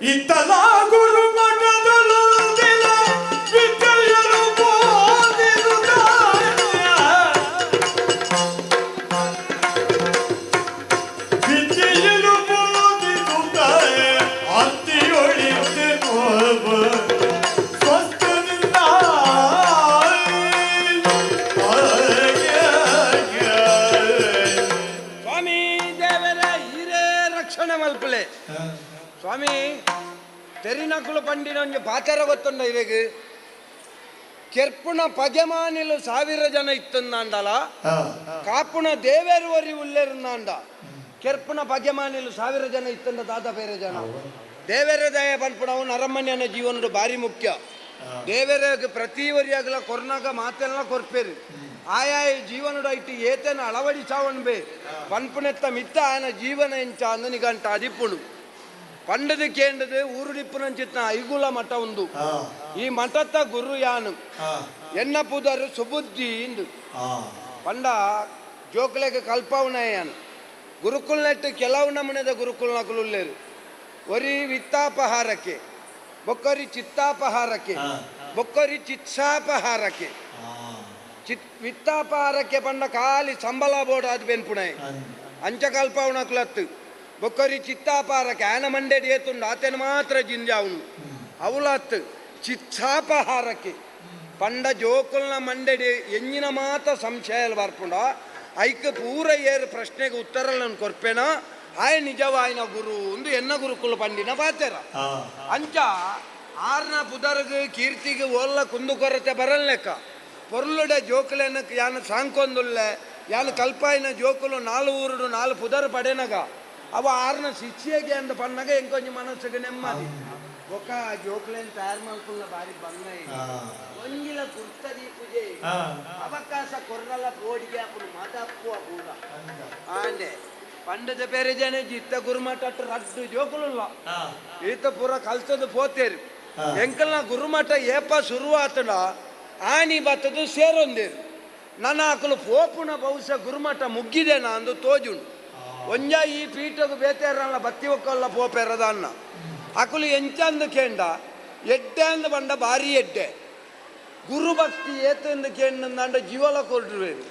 ಇತ್ತಲ ಗುರು ಮಠದೊಳಗಿನ ವಿದ್ಯೆಯನ್ನು ಬೋಧಿಸುತ್ತ ವಿದ್ಯೆಯನ್ನು ಬೋಧಿಸುತ್ತ ಅತ್ತಿಯೊಳಿದ್ದೆನು ಸ್ವಸ್ಥನಿಂದ ಸ್ವಾಮಿ ದೇವರ ಹಿರೇ ರಕ್ಷಣೆ ಮಲ್ಪಲೆ ಸ್ವಾಮಿ ತೆರಿನಕುಲು ಪಂಡಿನೊಂದು ಪಾತರ ಗೊತ್ತುಂಡ ಇವಾಗ ಕೆರ್ಪುಣ ಪಗೆಮಾನಿಲು 1000 ಜನ ಇತ್ತಂದಾಂಡಲ ಕಾಪುಣ ದೇವೇರುವರಿ ಉಲ್ಲೇರುಂದಾಂಡ ಕೆರ್ಪುಣ ಪಗೆಮಾನಿಲು 1000 ಜನ ಇತ್ತಂದ ದಾದ ಬೇರೆ ಜನ ದೇವೇರ ದಯ ಪನ್ಪುಣ ಅವನು ಅರಮನೆಯ ಜೀವನದ ಭಾರಿ ಮುಖ್ಯ ದೇವೇರಿಗೆ ಪ್ರತಿ ವರಿಯಾಗಲ ಕೊರ್ನಾಗ ಮಾತೆಲ್ಲ ಕೊರ್ಪೇರು ಆಯಾಯ ಜೀವನದ ಇಟ್ಟು ಏತೇನ ಅಳವಡಿಸಾವನ್ ಬೇ ಪನ್ಪುನೆತ್ತ ಮಿತ್ತ ಆಯನ ಜೀವನ ಎಂಚ ಅಂದನಿಗಂಟ ಅದಿಪ್ಪುಣು ಪಂಡದ ಕೇಂದ್ರದ ಊರುಡಿಪ್ಪುನಂಚಿತ್ತ ಐಗುಲ ಮಠ ಒಂದು ಈ ಮಠತ್ತ ಗುರು ಯಾನು ಎನ್ನ ಪುದರು ಸುಬುದ್ಧಿ ಇಂದು ಪಂಡ ಜೋಕ್ಲೆಗೆ ಕಲ್ಪವನಯ್ಯಾನು ಗುರುಕುಲ್ನೆಟ್ಟು ಕೆಲವು ನಮನೆದ ಗುರುಕುಲ್ನಕುಲ್ಲೇರು ಒರಿ ವಿತ್ತಾಪಹಾರಕ್ಕೆ ಬೊಕ್ಕರಿ ಚಿತ್ತಾಪಹಾರಕ್ಕೆ ಬೊಕ್ಕರಿ ಚಿತ್ಸಾಪಹಾರಕ್ಕೆ ವಿತ್ತಾಪಹಾರಕ್ಕೆ ಪಂಡ ಖಾಲಿ ಸಂಬಳ ಬೋರ್ಡ್ ಅದು ಬೆನ್ಪುಣೆ ಅಂಚ ಕಲ್ಪವನಕುಲತ್ತು ಬೊಕ್ಕರಿ ಚಿತ್ತಾಪಹಾರಕ್ಕೆ ಆಯನ ಮಂಡೆಡಿ ಏತುಂಡು ಆತನ ಮಾತ್ರ ಜಿಂಜಾವನು ಅವಲತ್ತು ಚಿತ್ಸಾಪಹಾರಕ್ಕೆ ಪಂಡ ಜೋಕುಲ್ನ ಮಂಡೆಡಿ ಎಂಜಿನ ಮಾತ ಸಂಶಯ ಬರ್ಪುಂಡ ಐಕ ಪೂರ ಏರು ಪ್ರಶ್ನೆಗೆ ಉತ್ತರ ಕೊರ್ಪೇನ ಆಯ ನಿಜವಾಯಿನ ಗುರು ಒಂದು ಎನ್ನ ಗುರುಕುಲ ಪಂಡಿನ ಪಾತೆರ ಅಂಚ ಆರ್ನ ಪುದರ್ಗೆ ಕೀರ್ತಿಗೆ ಓಲ್ಲ ಕುಂದು ಕೊರತೆ ಬರಲ್ಲೆಕ್ಕ ಪೊರ್ಲುಡೆ ಜೋಕುಲೆನಕ್ಕೆ ಯಾನು ಸಾಂಕೊಂದುಲ್ಲೆ ಯಾನು ಕಲ್ಪಾಯಿನ ಜೋಕುಲು 4 ಊರುಡು 4 ಪುದರ್ ಪಡೆನಗ ಅವ ಆರ್ನ ಶಿಕ್ಷೆಗೆ ಅಂದ ಪನ್ನಗ ಎಂಕೊಂಚ ಮನಸ್ಸಿಗೆ ನೆಮ್ಮದಿ ಒಕ್ಕ ಜೋಕ್ಲೇನ್ ತಯಾರು ಮಾಡ್ಕೊಳ್ಳ ಬಾರಿ ಬಂದ ಒಂಗಿಲ ಕುರ್ತದಿ ಪೂಜೆ ಅವಕಾಶ ಕೊರ್ರಲ್ಲ ಬೋಡಿಗೆ ಅಪ್ಪನು ಮಾತಾಪ್ಪು ಅಪೂಲ ಆಂಡೆ ಪಂಡದ ಬೇರೆ ಜನ ಜಿತ್ತ ಗುರುಮಠ ರಡ್ಡು ಜೋಕುಲ್ಲ ಈತ ಪೂರ ಕಲ್ತದ ಪೋತೇರು ಎಂಕಲ್ನ ಗುರುಮಠ ಏಪ ಶುರುವಾತಡ ಆನಿ ಬತ್ತದು ಸೇರೊಂದೇರು ನನ್ನ ಅಕಲು ಪೋಪುನ ಬಹುಶಃ ಗುರುಮಠ ಮುಗ್ಗಿದೇನಾ ಅಂದು ತೋಜುಂಡು ಒಂಜ ಈ ಪೀಠకు ಬೇತೇರಲ್ಲ ಬತ್ತಿ ಒಕ್ಕಲ್ಲ ಪೋಪೆರದ ಅನ್ನ ಅಕುಲು ಎಂಚಂದು ಕೇಂಡ ಎಡ್ಡೆ ಅಂದ ಬಂಡ ಭಾರಿ ಎಡ್ಡೆ ಗುರುಭಕ್ತಿ ಏತಂದು ಕೇಂಡ ಜೀವಲ ಕೊರ್ಬೇರು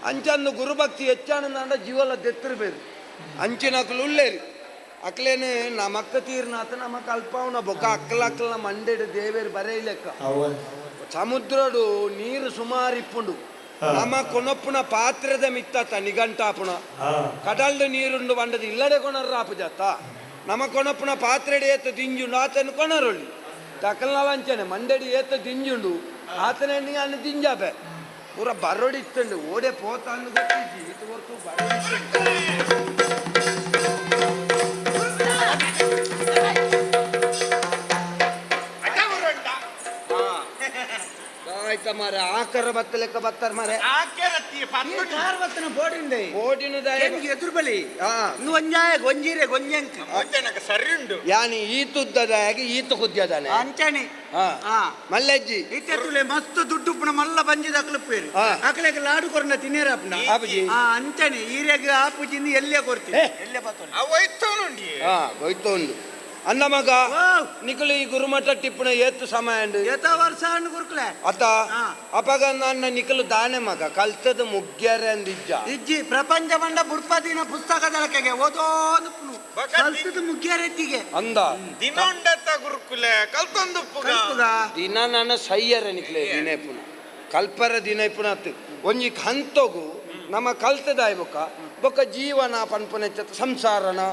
ಅಂಚಂದು ಗುರುಭಕ್ತಿ ಹೆಚ್ಚಾನಂದ ಜೀವಲ ದೆತ್ತಿರ್ಬೇರು ಅಂಚಿನಕಲು ಉಳ್ಳೇರಿ ಅಕ್ಲೇನೆ ನಮಕ್ಕ ತೀರ್ನಾಥ ನಮಕ್ ಅಲ್ಪವನ ಬೊಕ್ಕ ಅಕ್ಕಲಕ್ಕಲ ಮಂಡೆಡು ದೇವೇರು ಬರೆಯಲೆಕ್ಕ ಸಮುದ್ರಡು ನೀರು ಸುಮಾರು ಇಪ್ಪುಂಡು ನಮ್ಮ ಕೊನಪ್ಪುನ ಪಾತ್ರದ ಮಿತ್ತ ನಿಘಂಟಾಪುಣ ಕಡಲ್ಡು ನೀರುಂಡು ಬಂಡದು ಇಲ್ಲಡೆ ಕೊಣರ್ರಾಪು ಜತ್ತ ನಮ್ಮ ಕೊನಪ್ಪುನ ಪಾತ್ರೆಡಿ ಏತ ದಿಂಜುಂಡು ಆತನು ಕೊಣರೊಳ್ಳಿ ತಕಲ್ನಲಂಚನೆ ಮಂಡೆಡಿ ಏತ ದಿಂಜುಂಡು ಆತನೇ ನೀ ಅನ್ನ ದಿಂಜಾಪೆ ಪೂರ ಬರೊಡಿತ್ತಂಡು ಓಡೆ ಪೋತ ಅನ್ನು ಗೊತ್ತಿದ್ದಿ ಇದು ಹೊರತು ಬರೊಡಿತ್ತಂಡು ಆಯ್ತ ಮಾರೆ ಆಕರ ಬತ್ತ ಲೆಕ್ಕ ಬತ್ತಾರ ಮಾರೆ ಎದುರು ಬಲಿ ಗೊಂಜೀರೆ ಗೊಂಜಂಕ ಸರಿ ಉಂಡು ಯಾನಿ ಈತುದ್ದದಾಗಿ ಈತ ಕುದ್ಯದಾನೆ ಅಂಚನೆ ಮಲ್ಲೆಜ್ಜಿ ಇತ್ತೆ ಮಸ್ತ್ ದುಡ್ಡು ಪುಣ ಮಲ್ಲ ಬಂಜಿದ ಅಕ್ಲಪ್ಪೇರು ಅಕ್ಲೆಗೆ ಲಾಡು ಕೊರನ ತಿನ್ನೇರಪ್ಪನ ಆಪುಜಿ ಅಂಚನೆ ಈರೆಗೆ ಆಪುಜಿಂದ ಎಲ್ಲೇ ಕೊರ್ತೀನಿ ಎಲ್ಲೇ ಹೋಯ್ತೋಂಡು ಅಂದ ಮಗ ನಿಕಲು ಈ ಗುರುಮಠ ಟಿಪ್ಪಣ ಏತ್ತು ಸಮಯ ಏತ ವರ್ಷ ಹಣ್ಣು ಗುರುಕುಲೆ ಅತ ಅಪಗ ನನ್ನ ನಿಕಲು ದಾನೆ ಮಗ ಕಲ್ತದ ಮುಗ್ಗ್ಯಾರೆ ಅಂದಿಜ್ಜ ಇಜ್ಜಿ ಪ್ರಪಂಚ ಬಂಡ ಬುಡ್ಪದಿನ ಪುಸ್ತಕದಳಕೆಗೆ ಓದೋದು ಕಲ್ತದ ಮುಗ್ಗ್ಯಾರೆತ್ತಿಗೆ ಅಂದ ದಿನೊಂಡತ್ತ ಗುರುಕುಲೆ ಕಲ್ತೊಂದು ದಿನ ನನ್ನ ಸಯ್ಯರ ನಿಕ್ಲೆ ದಿನೇ ಪುನ ಕಲ್ಪರ ದಿನೇ ಪುನ ಒಂಜಿ ಹಂತೋಗು ನಮ್ಮ ಕಲ್ತದಾಯ್ ಬೊಕ್ಕ ಜೀವನ ಪನ್ಪನೆ ಸಂಸಾರನ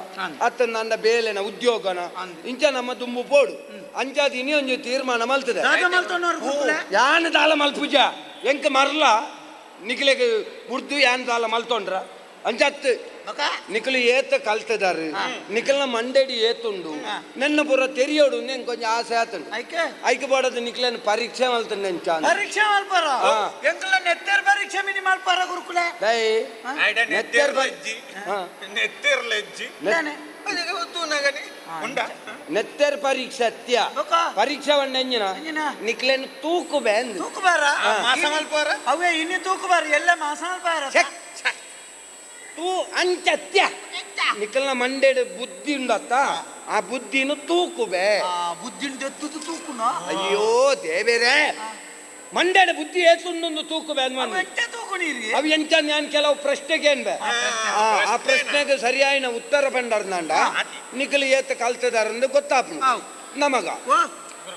ಅತ್ತ ನನ್ನ ಬೇಲೆನ ಉದ್ಯೋಗನ ಇಂಚ ನಮ್ಮ ದುಂಬು ಪೋಡು ಅಂಚಾದ ಇನಿ ಒಂಜಿ ತೀರ್ಮಾನ ಮಲ್ತದೆ ಯಾನ್ ದಾಲ ಮಲ್ಪುಜ ಎಂಕ ಮರ್ಲ ನಿಕ್ಲೆಗೆ ಉರ್ದು ಯಾನ್ ದಾಲ ಮಲ್ತೊಂಡ್ರ ಅಂಚತ್ ನಿಕಲು ಏತ ಕಲ್ತದಾರು ನಿಕಲ್ನ ಮಂಡೆಡಿ ಏತುಂಡು ನನ್ನ ಪುರ ತೆರಿಯೋಡು ನೆನ್ ಕೊಂಚ ಆಸೆ ಆತುಂಡು ಐಕೆ ಬೋಡದ ನಿಕ್ಲೆನ್ ಪರೀಕ್ಷೆ ಮಲ್ತಂಡು ನೆಂಚ ಪರೀಕ್ಷೆ ಮಲ್ಪರ ಎಂಕಲ ನೆತ್ತೆರ್ ಪರೀಕ್ಷೆ ಮಿನಿ ಮಲ್ಪರ ಗುರುಕುಲೆ ದೈ ನೆತ್ತೆರ್ ಬಜ್ಜಿ ನೆತ್ತೆರ್ ಲೆಜ್ಜಿ ನೆತ್ತೆರ್ ಪರೀಕ್ಷೆ ಅತ್ಯ ಪರೀಕ್ಷೆ ಎಂಜಿನ ನಿಕ್ಲೆನ್ ತೂಕು ಬೇಂದು ತೂಕು ಬೇರ ಮಾಸ ಮಲ್ಪರ ಅವೇ ಇನ್ನು ತೂಕು ಬೇರ ಎಲ್ಲ ಮಾಸ ಮಲ್ಪರ ತೂ ಅಂಚತ್ಯ ನಿಖಲ್ನ ಮಂಡೆಡ್ ಬುದ್ಧಿ ಉಂಡತ್ತ ಆ ಬುದ್ಧಿನು ತೂಕುಬೆ ಬುದ್ಧಿಂದ ಎತ್ತುದು ತೂಕುನ ಅಯ್ಯೋ ದೇವೇರೆ ಮಂಡೆಡ್ ಬುದ್ಧಿ ಏತುಂದೊಂದು ತೂಕುಬೆ ಅನ್ವನ್ ಎಂಟೆ ತೂಕುನೀರಿ ಅವು ಎಂಚ ನಾನು ಕೆಲವು ಪ್ರಶ್ನೆಗೆ ಅನ್ಬೆ ಆ ಪ್ರಶ್ನೆಗೆ ಸರಿಯಾಯಿನ ಉತ್ತರ ಬಂಡರ್ನಾಂಡ ನಿಖಲ್ ಏತ ಕಲ್ತದಾರಂದು ಗೊತ್ತಾಪು ನಮಗ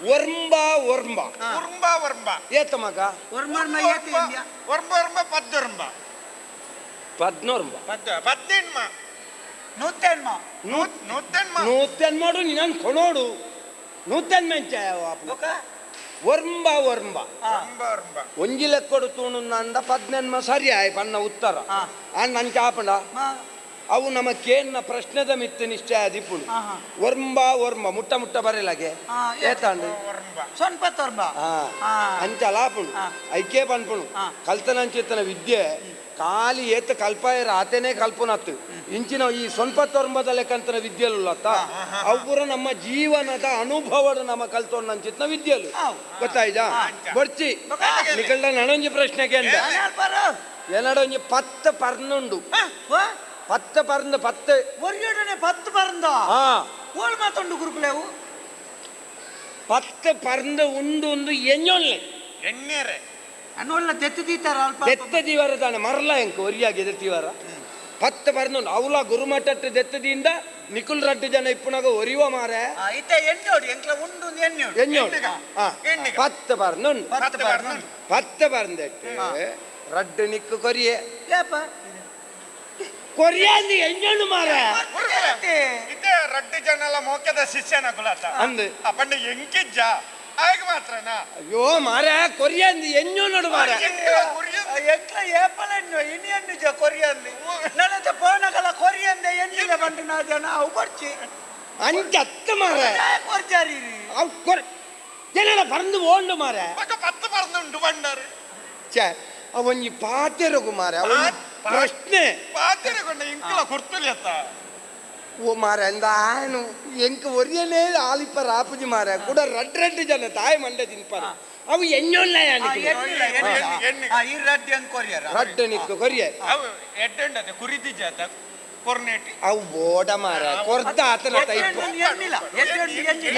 ವರ್ಂಬ ವರ್ಂಬ ಉರ್ಂಬ ವರ್ಂಬ ಏತ ಮಗ ವರ್ಮರ್ಮ ಏತಿ ಇಂದ್ಯಾ ವರ್ಂಬ ವರ್ಂಬ ಪದ್ದುರ್ಂಬ ಪದ್ನೋರ್ಂಬ ಪದ್ದೆಣ್ಮ ನೂತೆನ್ಮ ನೂತೆಣ್ಮ ನೂತನ್ ಮಾಡು ನೀನು ಕೊಣೋಡು ನೂತನ್ ಮೆಂಚ ವರ್ಂಬ ವರ್ಂಬ ವರ್ಂಬ ವರ್ಂಬ ಒಂಜಿ ಲೆಕ್ಕೊಡು ತೂಣು ನಂದ ಪದ್ನೆನ್ಮ ಸರಿ ಆಯ್ ಪನ್ನ ಉತ್ತರ ನಂಚ ಆಪಂಡ ಅವು ನಮ್ಮ ಕೇನ್ನ ಪ್ರಶ್ನೆದ ಮಿತ್ತು ನಿಶ್ಚಯ ದಿಪ್ಪುಡು ವರ್ಂಬ ವರ್ಂಬ ಮುಟ್ಟ ಮುಟ್ಟ ಬರಲಾಗೆ ಏತಾಂಡು ವರ್ಂಬ ಸೊನ್ಪತ್ ವರ್ಮ ಅಂಚ ಲಾಪುಂಡು ಐಕೆ ಪನ್ಪುಣು ಕಲ್ತನಂಚಿತ್ತನ ವಿದ್ಯೆ ಖಾಲಿ ಏತ ಕಲ್ಪಾಯರ ಆತನೇ ಕಲ್ಪನತ್ತು ಇಂಚಿನ ಈ ಸೊನ್ಪತ್ತೊಂಬದ ಲೆಕ್ಕಂತನ ವಿದ್ಯೆಲುಲ್ಲತ್ತ ಅವು ನಮ್ಮ ಜೀವನದ ಅನುಭವದ ನಮ್ಮ ಕಲ್ತೊಂಡಂಚಿತ್ನ ವಿದ್ಯೆಲು ಗೊತ್ತಾಯ್ತಾ ಬರ್ಚಿ ನಿಕಲ್ದ ನನೊಂಜಿ ಪ್ರಶ್ನೆಗೆ ಅಂದ ಏನಡೊಂಜಿ 10 ಪರ್ನುಂಡು 10 ಪರ್ನು 10 ಒರ್ಗಡನೆ 10 ಪರಂದ ಓಳ್ ಮಾತೊಂಡು ಗುರುಕುಲೆವು 10 ಪರ್ನು ಉಂಡು ಉಂದು ಎಣ್ಣೊಳ್ಳೆ ಎಣ್ಣೆರೆ ಅನ್ನೊಳ್ಳ ತೆತ್ತು ದೀತಾರ ಅಲ್ಪ ದೆತ್ತ ದಿವರ ತಾನೆ ಮರಲ ಎಂಕ ಒರಿಯಾಗಿ ದೆತ್ತಿವರ 10 ಪರ್ನು ಅವಲ ಗುರುಮಠಟ್ಟು ದೆತ್ತದಿಂದ ನಿಕುಲ್ ರಡ್ಡು ಜನ ಇಪ್ಪುನಾಗ ಒರಿವ ಮಾರೆ ಇತ್ತ ಎಣ್ಣೋಡಿ ಎಂಕ್ಲ ಉಂಡು ಎಣ್ಣೋಡಿ ಎಣ್ಣೋಡಿ 10 ಪರ್ನು 10 ಪರ್ಂದೆಟ್ಟು ರಡ್ಡು ನಿಕ್ಕು ಕೊರಿಯೆ ಏಪ ಕೊರಿಯಾಂದಿ ಎಣ್ಣು ಮಾರೆ ಇದೇ ರಡ್ಡು ಜನಲ ಮೋಕ್ಯದ ಶಿಷ್ಯನ ಗುಲಾತ ಅಂದು ಅಪ್ಪಂಡ ಎಂಕಿಜ್ಜ ಆಗ ಮಾತ್ರನಾ ಅಯ್ಯೋ ಮಾರೆ ಕೊರಿಯಾಂದಿ ಎಣ್ಣು ನೋಡು ಮಾರೆ ಎಂಕ್ಲ ಏಪಲೆಣ್ಣು ಇನಿಯನ್ನು ಜ ಕೊರಿಯಂದಿ ನನ್ನದ ಪೋನಗಲ ಕೊರಿಯಂದೆ ಎಣ್ಣಿಲ ಬಂದು ನಾ ಜನ ಅವು ಬರ್ಚಿ ಅಂಚತ್ತ ಮಾರೆ ಕೊರ್ಜಾರಿ ಅವು ಜನರ ಪರಂದು ಓಂಡು ಮಾರೆ 10 ಪರ್ನುಂಡು ಬಂಡಾರು ಛೇ ಅವೊಂಜಿ ಪಾತೆರಗು ಮಾರೆ ಅವೊಂಜಿ ಪ್ರಶ್ನೆ ಪಾತೆರಗೊಂಡ ಇಂಕಲ ಕೊರ್ತಲಿ ಅತ್ತ ಓ ಮಾರೆ ಅಂದ ಆಯನು ಎಂಕ ಒರಿಯನೇ ಆಲಿಪ ರಾಪುಜಿ ಮಾರೆ ಕೂಡ ರಡ್ಡು ಜನ ತಾಯಿ ಮಂಡೆ ತಿನ್ಪಾರ ಅವು ಎಣ್ಣೊಳ್ಳ ಈ ರಡ್ಡಿ ಅಂತ ಕೊರಿಯರ ರಡ್ಡು ನಿಕ್ಕು ಕೊರಿಯ ಅವು ಎಡ್ಡೆಂಡದೆ ಕುರಿದಿ ಜಾತ ಕೊರ್ನೇಟಿ ಅವು ಬೋಡ ಮಾರೆ ಕೊರ್ದ ಆತನ ಟೈಪ್ ಎಣ್ಣಿಲ್ಲ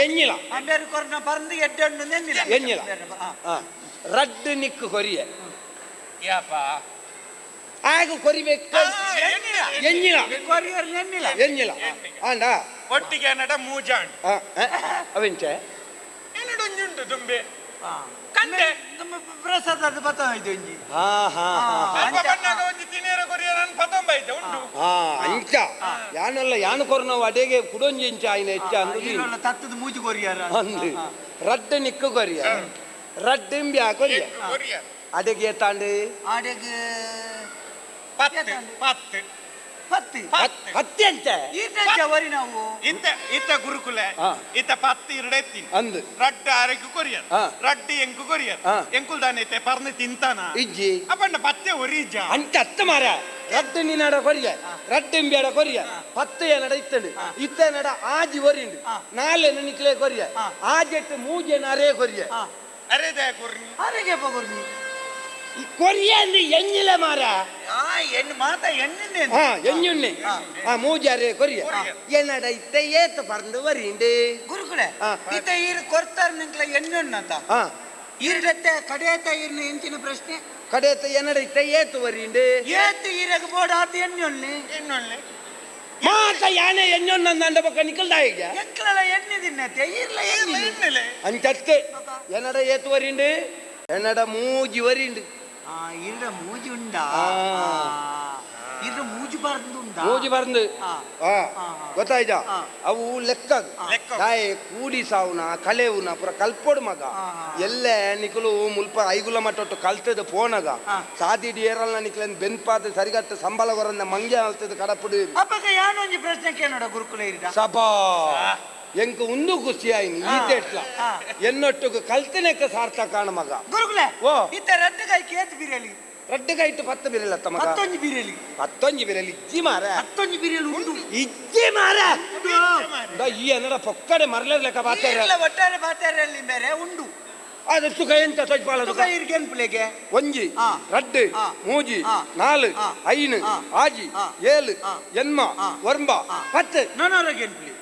ಎಣ್ಣಿಲ ಬೇರೆ ಕೊರ್ನ ಪರಂದು ಎಡ್ಡೆಣ್ಣು ಎಣ್ಣಿಲ್ಲ ಎಣ್ಣಿಲ ರಡ್ಡು ನಿಕ್ಕು ಕೊರಿಯ ಯಾಪ ಆಗ ಕೊರಿಬೇಕು ಎಣ್ಣಿಲ ಕೊರಿಯರ್ ಎಣ್ಣಿಲ್ಲ ಎಣ್ಣಿಲ ಆಂಡ ಒಟ್ಟಿಗೆ ನಡ ಮೂಜಾಂಡ್ ಅವೆಂಚೆ ಏನಡೊಂಜುಂಟು ತುಂಬೆ ಕಂಡೆ ನಮ್ಮ ಪ್ರಸಾದದ ಪತ ಇದು ಒಂಜಿ ಅಲ್ಪ ಬಣ್ಣಗ ಒಂಜಿ ತಿನೇರ ಕೊರಿಯರ್ ಅನ್ ಪತೊಂಬೈತೆ ಉಂಟು ಅಂಚ ಯಾನಲ್ಲ ಯಾನು ಕೊರನವು ಅಡೆಗೆ ಕುಡೊಂಜಿ ಇಂಚ ಆಯ್ನ ಹೆಚ್ಚ ಅಂದು ತತ್ತದ ಮೂಜಿ ಕೊರಿಯರ ಅಂದು ರಡ್ಡು ನಿಕ್ಕು ಕೊರಿಯ ರಡ್ಡು ಬ್ಯಾ ಕೊರಿಯ ಕೊರಿಯರ್ ಅಡೆಗೆ ತಾಂಡು ಆಡೆಗೆ 10 ಪತ್ತಿ ಹತ್ತಿ ಅಂಚೆ ಈತ ವರಿ ನಾವು ಇತ್ತ ಗುರುಕುಲ ಇತ್ತ 10 ಇರಡೆತ್ತಿ ಅಂದು ರಡ್ಡು ಆರೆಕು ಕೊರಿಯರ್ ರಡ್ಡು ಎಂಕು ಕೊರಿಯರ್ ಎಂಕುಲ್ ದಾನೈತೆ ಪರ್ನೆ ತಿಂತಾನ ಇಜ್ಜಿ ಅಪ್ಪಣ್ಣ 10 ಒರಿಜ ಅಂಚ ಅತ್ತ ಮಾರ ರಡ್ಡು ನೀನಾಡ ಕೊರಿಯ ರಡ್ಡು ಎಂಬಿಯಾಡ ಕೊರಿಯ 10 ಏನಡ ಇತ್ತಂಡು ಇತ್ತೇನಡ ಆಜಿ ಒರಿಂಡು ನಾಳೆ ನಿಕ್ಲೆ ಕೊರಿಯ ಆಜೆಟ್ಟು ಮೂಜೆ ನಾರೇ ಕೊರಿಯ ಅರೆ ದೇ ಕೊರ್ನಿ ಆರೆಗೆ ಪಗುರ್ನಿ ಕೊರಿಯ ಅಂದು ಎಣ್ಣಿಲ ಮಾರ ಎಣ್ಣು ಮಾತ ಎಣ್ಣಿಂದೆ ಎಣ್ಣುಣ್ಣೆ ಮೂಜಾರೆ ಕೊರಿಯ ಏನಡ ಇತ್ತ ಏತ ಪರ್ಂದು ವರಿಂಡು ಗುರುಕುಲೆ ಇತ್ತ ಈರು ಕೊರ್ತಾರ ನಿಂಕ್ಲ ಎಣ್ಣುಣ್ಣಂತ ಈರ್ಡತ್ತೆ ಕಡೆಯತ್ತ ಈರ್ನ ಎಂಚಿನ ಪ್ರಶ್ನೆ ಕಡೆಯತ್ತ ಏನಡ ಇತ್ತ ಏತು ವರಿಂಡು ಏತು ಈರಗ ಬೋಡ ಆತ ಎಣ್ಣೊಳ್ಳಿ ಇನ್ನೊಳ್ಳೆ ಮಾತ ಯಾನೆ ಎಣ್ಣೊಂದಂದ ಪಕ್ಕ ನಿಕಲ್ದ ಈಗ ಎಂಕ್ಲೆಲ್ಲ ಎಣ್ಣೆ ತಿನ್ನತ್ತೆ ಈರ್ಲ ಎಣ್ಣೆ ಇನ್ನಲೆ ಅಂಚತ್ತೆ ಏನಡ ಏತು ವರಿಂಡು ಏನಡ ಮೂಜಿ ವರಿಂಡು ಈರ್ಡ ಮೂಜಿ ಉಂಡಾ ಈರ್ಡ ಮೂಜಿ ಬಾರ್ದು ಉಂಡಾ ಮೂಜಿ ಬರ್ದು ಗೊತ್ತಾಯ್ತಾ ಅವು ಲೆಕ್ಕ ದಾಯೆ ಕೂಡಿ ಸಾವುನ ಕಲೆವುನ ಪುರ ಕಲ್ಪೋಡು ಮಗ ಎಲ್ಲೆ ನಿಕಲು ಮುಲ್ಪ ಐಗುಲ ಮಟ್ಟೊಟ್ಟು ಕಲ್ತದ ಪೋನಗ ಸಾದಿಡಿ ಏರಲ್ನ ನಿಕ್ಲೆನ್ ಬೆನ್ಪಾದ ಸರಿಗತ್ತ ಸಂಬಳ ಹೊರಂದ ಮಂಗ್ಯ ಅಲ್ತದ ಕಡಪುಡು ಅಪ್ಪಗ ಯಾನೊಂಜಿ ಪ್ರಶ್ನೆ ಕೇಳೋಡ ಗುರುಕುಲ ಇರಿದ ಸಭಾ ಎಂಕ ಒಂದು ಖುಷಿ ಆಯ್ನಿ ಈತೆಟ್ಲ ಎನ್ನೊಟ್ಟಿಗೆ ಕಲ್ತನೆಕ್ಕ ಸಾರ್ಥ ಕಾಣ ಮಗ ಗುರುಕುಲ ಓ ಇತ್ತ ರಡ್ಡು ಕೈ ಕೇತ್ ಬಿರಲಿ ರಡ್ಡುಗೈಟ್ಟು 10 ಬಿರಲತ್ತ ಮಗ 10 ಬಿರಲಿ 10 ಬಿರಲಿ ಇಜ್ಜಿ ಮಾರ 10 ಬಿರಲಿ ಉಂಟು ಇಜ್ಜಿ ಮಾರ ಈ ಅನ್ನಡ ಪೊಕ್ಕಡೆ ಮರಲೆ ಲೆಕ್ಕ ಬಾತಾರೆ ಇಲ್ಲ ಒಟ್ಟಾರೆ ಬಾತಾರಲ್ಲಿ ಬೇರೆ ಉಂಡು ಅದು ಸುಖ ಎಂತ ಸಜ್ಪಾಲ ತುಕ ಇರ್ಗೆನ್ಪುಲೆಗೆ ಒಂಜಿ ಆ. ರಡ್ಡು ಆ. ಮೂಜಿ ಆ. ನಾಲು ಆ. ಐನು ಆ. ಆಜಿ ಆ. ಏಳು ಆ. ಎನ್ಮ ಆ. ವರ್ಂಬ ಆ. ಪತ್ತು ನನೊರಗೆನ್ಪುಲಿ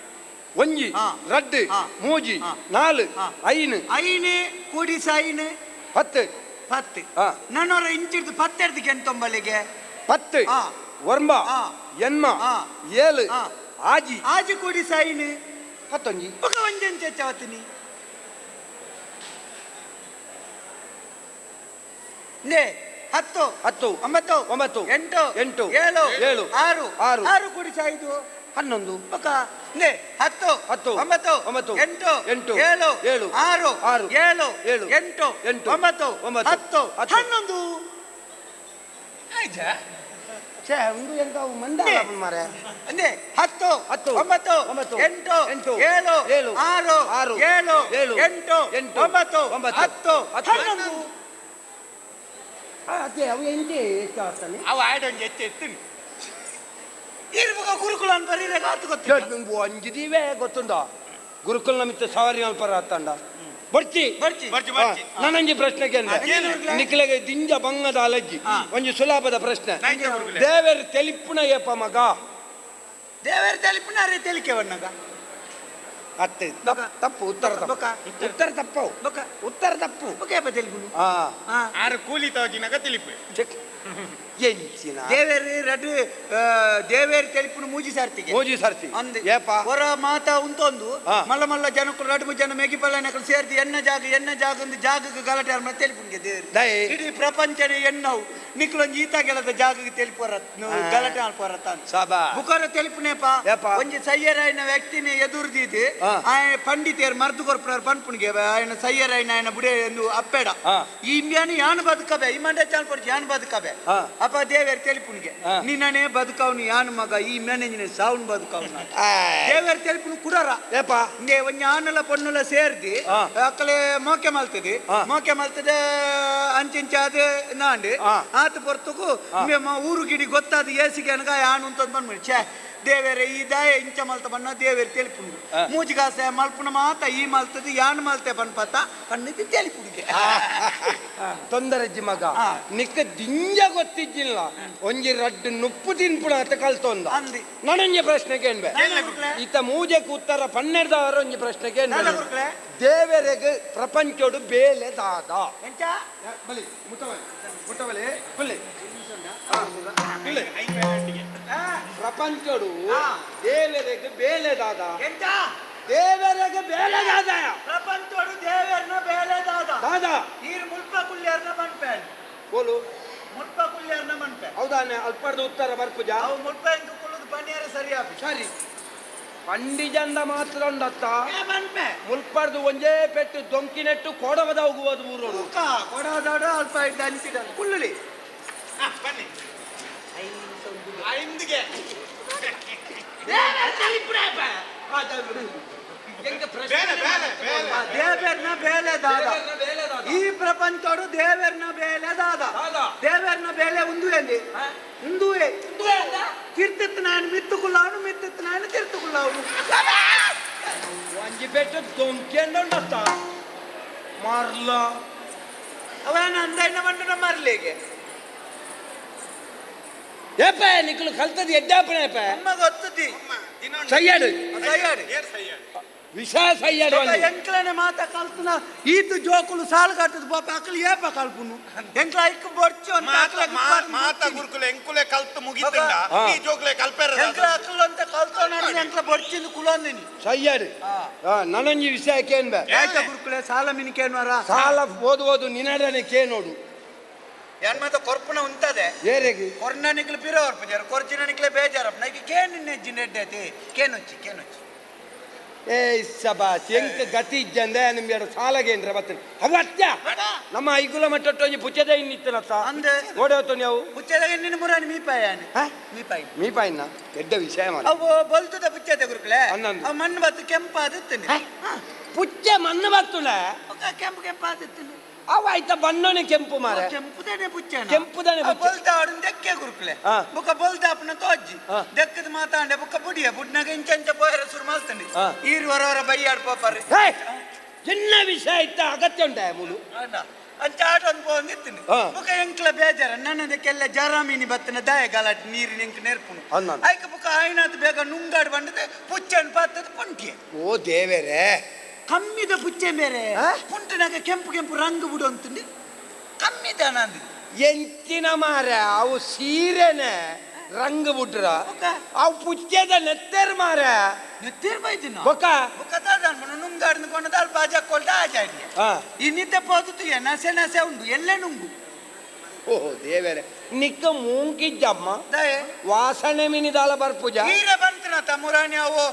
ಒಂಜಿ ಆ. ರಡ್ಡು ಆ. ಮೂಜಿ ಆ. ನಾಲು ಆ. ಐನು ಐನು ಕೂಡಿಸ ಐನು ಪತ್ತು 10 ಆ. ನನ್ನೊರ ಇಂಚಿಡ್ದು 10 ಗೆಂತೊಂಬಲಿಗೆ ಪತ್ತು ಆ. ವರ್ಂಬ ಆ. ಎನ್ಮ ಆ. ಏಳು ಆ. ಆಜಿ ಆಜು ಕೂಡಿಸ ಐನು ಹತ್ತೊಂಜಿ ఒక ಒಂಜನ್ ಚಚ್ಚವತ್ತಿನಿ ನೇ 10 ಹತ್ತು 9 ಒಂಬತ್ತು 8 ಎಂಟು 7 ಏಳು 6 ಆರು 6 ಕೂಡಿಸ 5 ಹನ್ನೊಂದು ఒక ನೇ 10 ಹತ್ತು 9 ಒಂಬತ್ತು 8 ಎಂಟು 7 ಏಳು 6 ಆರು 7 ಏಳು 8 ಎಂಟು 9 ಒಂಬತ್ತು 10 ಹತ್ತು 11 ಆಯ್ತಾ ಛೇ ಒಂದು ಎಂತ ಮಂದ ಮಾರೆ ಅಂದ್ರೆ 10 ಹತ್ತು 9 ಒಂಬತ್ತು 8 ಎಂಟು 7 ಏಳು 6 ಆರು 7 ಏಳು 8 ಎಂಟು 9 ಒಂಬತ್ತು 10 11 ಅದೇ ಅವು ಎಂತೆ ಎಷ್ಟು ಆಗ್ತಾನೆ ಅವ ಆಡೊಂದು ಎತ್ತೀನಿ ಇರ್ಬೇಕು ಗುರುಕುಲ ಅಂತ ಬರೀರೆ ಕಾತು ಗೊತ್ತಿಲ್ಲ ಅಂಜಿದೀವೇ ಗೊತ್ತುಂಡ ಗುರುಕುಲ್ ನಮಿತ್ತ ಸವಾರಿ ಅಲ್ಪರ ಹತ್ತಂಡ ಬರ್ಚಿ ಬರ್ಚಿ ಬರ್ಜಿ ಬರ್ಜಿ ನಾನಂಜಿ ಪ್ರಶ್ನೆಗೆ ಏನು? ನಿಖಿಲೆಗೆ ದಿಂಜ ಬಂಗದ ಅಲಜ್ಜಿ ಹಾ. ಒಂಜಿ ಸುಲಭದ ಪ್ರಶ್ನೆ ನಂಗೆ ಗುರುಗಳೇ. ದೇವರ ತೆಲಿಪ್ಪುನ ಏಪ ಮಗ ದೇವರ ತಲಿಪಿನಾರೆ ತೆಲಿಕೆ ವಣ್ಣಗ ಅತ್ತೆ ತಪ್ಪು ಉತ್ತರ ತಪ್ಪು ಬೊಕ ಉತ್ತರ ತಪ್ಪು ಬೊಕ ಉತ್ತರ ತಪ್ಪು ಬೊಕೆ ಬದಲ್ಗುನು ಹಾ ಆರು ಕೂಲಿ ತೋಜಿನಾಗ ತಿಳಿಪು ಚೆಕ್ ಎಂಚಿನ ದೇವೇರಿ ರಡ್ ದೇವೇರಿ ತೆಲಿಪುನು ಮೂಜಿ ಸಾರ್ತಿಗೆ ಮೋಜಿ ಸರ್ತಿ ಅಂದ್ ಏಪ ಹೊರ ಮಾತ ಉಂತೊಂದು ಹಾ. ಮಲ್ಲ ಮಲ್ಲ ಜನಕ್ಕಳು ರಡ್ಮು ಜನ ಮೆಗಿಪಲ್ಲನಕಲು ಸೇರ್ತಿ ಎನ್ನ ಜಾಗ ಒಂದು ಜಾಗಕ್ಕೆ ಗಲಾಟೆ ಆರ್ಮ ತೆಲಿಪುನ್ಗೆ ದೇವೇರಿ ದಯೆ ಇಡೀ ಪ್ರಪಂಚನೇ ಎನ್ನವು ನಿಕ್ಲೊಂದು ಈತ ಗೆಳದ ಜಾಗಕ್ಕೆ ತೆಲಿಪುರ ಗಲಾಟೆ ಆಲ್ಪುರ ತಾನು ಸಾಬಾ ಬುಖಾರ ತೆಲಿಪುನೇಪ ಏಪ? ಒಂಜಿ ಸಯ್ಯರಾಯನ ವ್ಯಕ್ತಿನೇ ಎದುರ್ದಿದ್ದು ಹಾ. ಆಯ ಪಂಡಿತೇರು ಮರ್ದು ಕೊರ್ಪುನರ್ ಪನ್ಪುನ್ಗೆ ఆయన ಸಯ್ಯರಾಯನ ఆయన ಬುಡೆ ಎಂದು ಅಪ್ಪೇಡ ಹಾ. ಈ ಮ್ಯಾನಿ ಯಾನು ಬದುಕಬೆ ಈ ಮಂಡ್ಯ ಚಾಲ್ ಪಡ್ಚಿ ಯಾನು ಬದುಕಬೆ ಹಾ. ಅಪ್ಪ ದೇವೇರ್ ತೆಲಿಪುನ್ಗೆ ಹಾ. ನಿನ್ನನೇ ಬದುಕವ್ನು ಯಾನು ಮಗ ಈ ಮ್ಯಾನೇಜಿನ ಸಾವ್ನು ಬದುಕವ್ನು ದೇವೇರ್ ತೆಲಿಪುನು ಕುಡರ ಏಪ ಇಂಗೆ ಒಂಜಿ ಆನಲ ಪೊನ್ನುಲ ಸೇರ್ದಿ ಹಾ. ಅಕ್ಕಲೆ ಮೋಕೆ ಮಲ್ತದೆ ಹಾ. ಮೋಕೆ ಮಲ್ತದೆ ಅಂಚಿಂಚಾದ ನಾಂಡು ಹಾ. ಆತ ಪೊರ್ತುಕು ಊರು ಗಿಡಿ ಗೊತ್ತಾದ ಏಸಿಗೆ ಅನಗ ಯಾನು ಅಂತ ಬಂದ್ಬಿಡಿ ಛೇ ದೇವೇರೆ ಈ ದಾಯ ಇಂಚ ಮಲ್ತ ಬಣ್ಣ ದೇವೇರು ತೆಲಿಪುಂಡು ಮೂಜಿಗಾಸೆ ಮಲ್ಪುನ ಮಾತ ಈ ಮಲ್ತದ ಯಾನು ಮಲ್ತೆ ಬನ್ಪತ್ತ ಪಣ್ಣಿದ್ದು ತೆಲಿಪುಡಿಗೆ ತೊಂದರೆಜ್ಜಿ ಮಗ ಹಾ. ನಿಕ್ಕ ದಿಂಜ ಗೊತ್ತಿಜ್ಜಿಲ್ಲ ಒಂಜಿ ರಡ್ಡು ನುಪ್ಪು ತಿನ್ಪುಣ ಅಂತ ಕಲ್ತೊಂದ ಅಂದಿ ನನಂಜಿ ಪ್ರಶ್ನೆ ಕೇಳ್ಬೆ ನಾನ ಗುರುಗಳೇ? ಈತ ಮೂಜೆಗೆ ಉತ್ತರ ಪನ್ನೆರಡವರ ಒಂಜಿ ಪ್ರಶ್ನೆ ನಾನ ಕೇಳ್ಬೆ ಗುರುಗಳೇ? ದೇವರಿಗೆ ಪ್ರಪಂಚೋಡು ಬೇಲೆ ದಾದ ಎಂಚ ಬಲಿ ಮುಟ್ಟವಲೆ ಬಲಿ ಪ್ರಪಂಚೋಡು ಹಾ. ದೇವರಿಗೆ ಬೇಲೆ ದಾದ ಎಂಚ ದೇವರಿಗೆ ಬೇಲೆ ದಾದ ಪ್ರಪಂಚೋಡು ದೇವೇರ್ನ ಬೇಲೆ ದಾದ ದಾದ ಈರು ಮುಲ್ಪ ಕುಲ್ಯರ್ನ ಬನ್ಪೇನ್ ಬೋಲು ಮುಲ್ಪ ಕುಲ್ಯರ್ನ ಬನ್ಪೇನ್ ಹೌದಾನೆ ಅಲ್ಪಡ್ದು ಉತ್ತರ ಬರ್ಪುಜ ಅವು ಮುಲ್ಪ ಎಂದು ಕುಲ್ಲುದು ಬನ್ನಿಯರ ಸರಿಯಾಪಿ ಸರಿ ಪಂಡಿಜಂದ ಮಾತ್ರ ಉಂಡತ್ತ ಬನ್ಪೆ ಮುಲ್ಪಡ್ದು ಒಂಜೇ ಪೆಟ್ಟು ದೊಂಕಿನೆಟ್ಟು ಕೊಡವದ ಹೋಗುವುದು ಊರೋಡು ಕೊಡದಾಡ ಅಲ್ಪ ಇದ್ದ ಅಂಚಿದ ಕುಳ್ಳುಲಿ ಬನ್ನಿ ಐಂದಿಗೆ ಬೇಲೆ ಬೇಲೆ ಬೇಲೆ ದೇವೇರ್ನ ಬೇಲೆ ದಾದ ಈ ಪ್ರಪಂಚೋಡು ದೇವೇರ್ನ ಬೇಲೆ ದಾದ ದೇವೇರ್ನ ಬೇಲೆ ಉಂದುವೆಂದಿ ಉಂದುವೆ ಕಿರ್ತಿತ್ತು ನಾನು ಮಿತ್ತುಕುಳ್ಳವನು ಮಿತ್ತಿತ್ತು ನಾನು ತಿರ್ತುಕುಳ್ಳವನು ಒಂಜಿ ಪೆಟ್ಟು ದೊಂಕಿಯಂಡುಂಡತ್ತ ಮಾರ್ಲ ಅವನ ಅಂದಣ್ಣ ಮಂಡನ ಮರ್ಲಿಗೆ ಏಪ ನಿಕ್ಕಲು ಕಲ್ತದ ಎಡ್ಡಾಪಣ ಏಪ ಅಮ್ಮ ಗೊತ್ತದಿ ಸಯ್ಯಾಡು ಸಯ್ಯಾಡು. ಏರ್ ಸಯ್ಯಾಡು ವಿಷ ಸಯ್ಯಾಡು ಎಂಕ್ಲನೆ ಮಾತ ಕಲ್ತನ ಈತು ಜೋಕುಲು ಸಾಲು ಕಟ್ಟದ ಪಾಪ ಅಕ್ಕಲು ಏಪ ಕಲ್ಪುನು ಎಂಕ್ಲ ಐಕ್ ಬೊರ್ಚು ಅಂತ ಮಾತ ಗುರುಕುಲೆ ಎಂಕುಲೆ ಕಲ್ತು ಮುಗಿತಂಡ ಹಾ. ಈ ಜೋಗ್ಲೆ ಕಲ್ಪೆರ ಎಂಕ್ಲ ಅಕ್ಕಲು ಅಂತ ಕಲ್ತೋಣ ಎಂಕ್ಲ ಬೊರ್ಚಿಂದು ಕುಲೊಂದಿನಿ ಸಯ್ಯಾಡು ನನಂಜಿ ವಿಷಯ ಕೇನ್ಬೆ ಯಾಕ ಗುರುಕುಲೆ ಸಾಲ ಮಿನಿಕೇನ್ವರ ಸಾಲ ಓದು ನಿನ್ನಡನೆ ಕೇನೋಡು ಯಾನ್ ಮಾತ ಕೊರ್ಪುನ ಉಂಟದೆ ಏರೆಗೆ ಕೊರ್ನ ನಿಕ್ಲು ಪಿರೋ ಪಜಾರ ಕೊರ್ಚಿನ ನಿಕ್ಲೆ ಬೇಜಾರಪ್ಪ ನೈಗೆ ಕೇನ್ ನೆಜ್ಜಿನ ಎಡ್ಡೈತಿ ಕೇನೊಚ್ಚಿ ಏ ಸಬಾಸ್ ಎಂಕ ಗತಿ ಇಜ್ಜಂದೆ ನಿಮ್ಗೆ ಸಾಲಗೇನ್ರ ಬರ್ತೇನೆ ಅವು ಅತ್ಯ ನಮ್ಮ ಐಗುಲ ಮಟ್ಟೊಟ್ಟು ಒಂಜಿ ಪುಚ್ಚದ ಇನ್ನಿತ್ತನತ್ತ ಅಂದೆ ಓಡೋತು ನೀವು ಪುಚ್ಚದಾಗ ನಿನ್ನ ಮುರಾನಿ ಮೀಪಾಯಾನೆ ಹಾ? ಮೀಪಾಯಿ ಮೀಪಾಯಿನ ಎಡ್ಡ ವಿಷಯ ಮಾಡಿ ಅವು ಬಲ್ತದ ಪುಚ್ಚತೆ ಗುರುಕುಲೆ ಹನ್ನೊಂದು. ಅವು ಮಣ್ಣು ಬತ್ತು ಕೆಂಪಾದಿತ್ತೇನೆ ಪುಚ್ಚ ಮಣ್ಣು ಬರ್ತುಲ ಕೆಂಪು ಕೆಂಪಾದಿತ್ತೇನೆ ಅವ ಆಯ್ತ ಬಣ್ಣನೆ ಕೆಂಪು ಮಾರ ಕೆಂಪುದನೆ ಪುಚ್ಚನ ಕೆಂಪುದನೆ ಪುಚ್ಚ. ಬಲ್ತ ಆಡನ್ ದೆಕ್ಕೆ ಗುರುಕುಲೆ ಹಾ. ಬುಕ್ಕ ಬಲ್ತ ಅಪ್ಪನ ತೋಜ್ಜಿ ಹಾ. ದೆಕ್ಕದ ಮಾತಾಂಡೆ ಬುಕ್ಕ ಬುಡಿಯ ಬುಡ್ನಾಗ ಇಂಚಂಚ ಬೋಯರ ಸುರು ಮಲ್ತಂಡಿ ಹಾ. ಈರು ಹೊರವರ ಬೈಯಾಡ್ ಪೋಪರ್ರಿ ಹೇ ಚಿನ್ನ ವಿಷಯ ಇತ್ತ ಅಗತ್ಯ ಉಂಟ ಮುಲು ಅಂಚ ಆಟ ಅನ್ಬೋಂದಿತ್ತೀನಿ ಬುಕ ಎಂಕ್ಲ ಬೇಜಾರ ನನ್ನದಕ್ಕೆಲ್ಲ ಜರಾಮೀನಿ ಬತ್ತನ ದಾಯ ಗಲಾಟೆ ನೀರಿನ ಎಂಕ್ ನೆರ್ಪುನು ಐಕ ಬುಕ ಆಯ್ನಾದ್ ಬೇಗ ನುಂಗಾಡ್ ಬಂಡದೆ ಪುಚ್ಚನ್ ಪಾತದ ಪುಂಟಿಯ ಓ ದೇವೇರೆ ಕಮ್ಮಿದ ಪುಚ್ಚೆ ಬೇರೆ ಪುಂಟಿನಾಗ ಕೆಂಪು ಕೆಂಪು ರಂಗು ಬಿಡು ಅಂತಂದು ಕಮ್ಮಿದ ನಂದು ಎಂಚಿನ ಮಾರ ಅವು ಸೀರೆನೆ ರಂಗ ಬಿಟ್ರ ಅವು ಪುಚ್ಚದ ನೆತ್ತರ್ ಮಾರ ನೆತ್ತೇರ್ ಬೈದಿನ ಬೊಕ ನುಂಗಾಡ್ದು ಕೊಂಡದ ಅಲ್ಪ ಜಕ್ಕೊಳ್ದ ಆಚಾಡಿ ಇನ್ನಿದ್ದ ಪೋದು ನಸೆ ನಸೆ ಉಂಡು ಎಲ್ಲೇ ನುಂಗು ಓ ದೇವೇರೆ ನಿಕ್ಕ ಮೂಂಕಿಜ್ಜಮ್ಮ ದಯೆ ವಾಸನೆ ಮಿನಿದಾಲ ಬರ್ಪುಜ ಹೀರ ಬಂತನ ತಮುರಾಣಿ ಅವು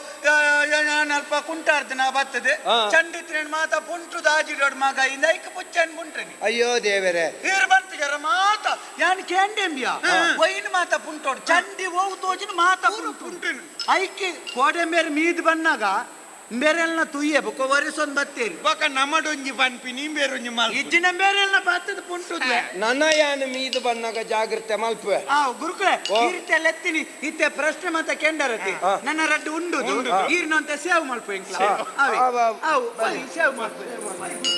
ಅಲ್ಪ ಕುಂಟಾರ್ದನ ಬರ್ತದೆ ಚಂಡಿತ್ರೇನ್ ಮಾತ ಪುಂಟು ದಾಜಿಡೋಡ್ ಮಗ ಇಂದ ಐಕ ಪುಚ್ಚನ್ ಪುಂಟ್ರನಿ ಅಯ್ಯೋ ದೇವೇರೆ ಹೀರ ಬಂತ ಜರ ಮಾತ ಯಾನ್ ಕೇಂಡೆಂಬಿಯ ವೈನ್ ಮಾತ ಪುಂಟೋಡ್ ಚಂಡಿ ಹೋಗು ತೋಜಿನ ಮಾತ ಪುಂಟು ಐಕಿ ಕೋಡೆಂಬೇರ್ ಮೀದ್ ಬನ್ನಾಗ ಬೇರೆಲ್ನ ತುಯ್ಯೆ ಬೊಕ ವರಿಸೊಂದು ಬತ್ತೇರಿ ಬೊಕ ನಮಡೊಂಜಿ ಪನ್ಪಿನಿ ಬೇರೊಂಜಿ ಮಲ್ಪು ಇಜ್ಜಿನ ಬೇರೆಲ್ನ ಬತ್ತದ ಪುಂಟುದ್ಲೆ ನನ್ನ ಯಾನು ಮೀದು ಬನ್ನಾಗ ಜಾಗ್ರತೆ ಮಲ್ಪುವೆ ಗುರುಕುಳೆ ಈರಿತೆಲ್ಲ ಎತ್ತಿನಿ ಇತ್ತೆ ಪ್ರಶ್ನೆ ಮತ್ತೆ ಕೆಂಡರತಿ ನನ್ನ ರಡ್ಡು ಉಂಡುದು ಈರಿನಂತೆ ಸೇವ್ ಮಲ್ಪು ಎಂಕ್ಲ ಸೇವ್ ಮಲ್ಪು